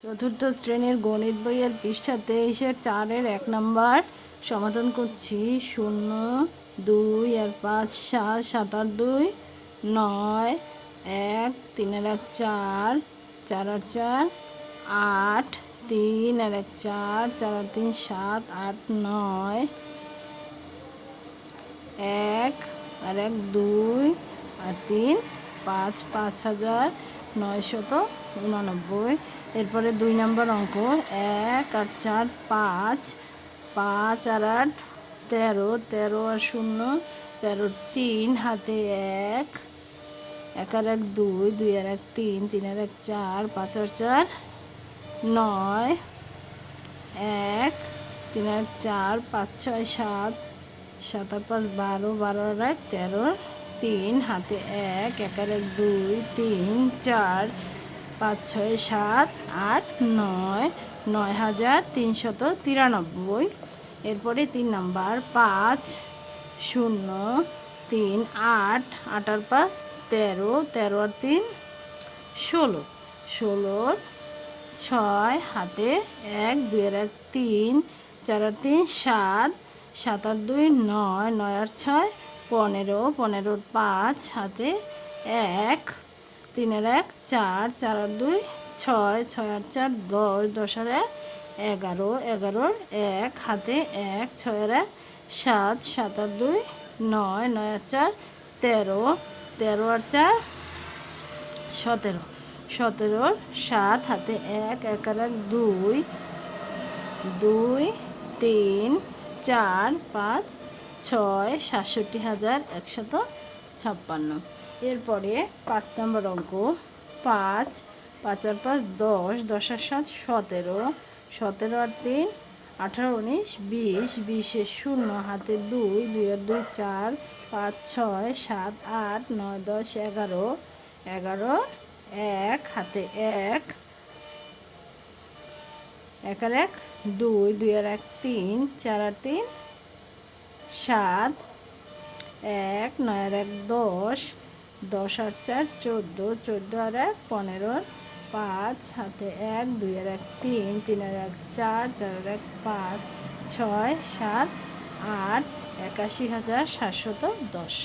চতুর্থ শ্রেণীর গণিত বইয়ের পৃষ্ঠা 23-এর 4-এর 1 নম্বর সমাধান করছি। 0, 2 আর 5 7, 7 আর 2 9, 1 3 আর 1 4, 4 আর 4 8, 3 আর 1 4, 4 আর 3 7, 8 9, 1 আর 1 2 আর 3 5, 5999। এরপরে 2 নম্বর অঙ্ক 1 আর 4 5, 5 আর 8 13, 13 আর 0 13, 3 হাতে 1, 1 আর 1 2, 2 আর 1 3, 3 আর 1 4, 5 আর 4 9, 1 3 আর 4 5 6 7, 7 আর 5 12, 12 আর 1 13, 3 হাতে 1, 1 আর 1 2, 3 4 5 6 7 8 9, 9393। এরপরে 3 নাম্বার 5 0 3 8, 8 আর 5 13, 13 আর 3 16, 16 6 হাতে 1, 2 আর 1 3, 4 আর 3 7, 7 আর 2 9, 9 আর 6 15, 15 আর 5 হাতে 1, 3 আর 1 4, 4 আর 2 6, 6 আর 4 10, 10 আর 1 11, 11 1 হাতে 1, 6 আর 1 7, 7 আর 2 9, 9 আর 4 13, 13 আর 4 17, 17 7 হাতে 1, 1 আর 1 2, 2 3 4 5 6, ৬৭,১৫৬। এরপরে 5 নম্বর অঙ্ক 5, 5 আর 5 10, 10 আর 7 17, 17 আর 3 18, 19 20, 20 এর 0 হাতে 2, 2 আর 2 4 5 6 7 8 9 10 11, 11 1 হাতে 1, 1 আর 1 2, 2 আর 1 3, 4 আর 3 7, 1 9 আর 1 10, 10 আর 4 14, 14 আর 1 15, 5 হাতে 1, 2 আর 1 3, 3 আর 1 4, 4 আর 1 5 6 7 8, ৮১,৭১০।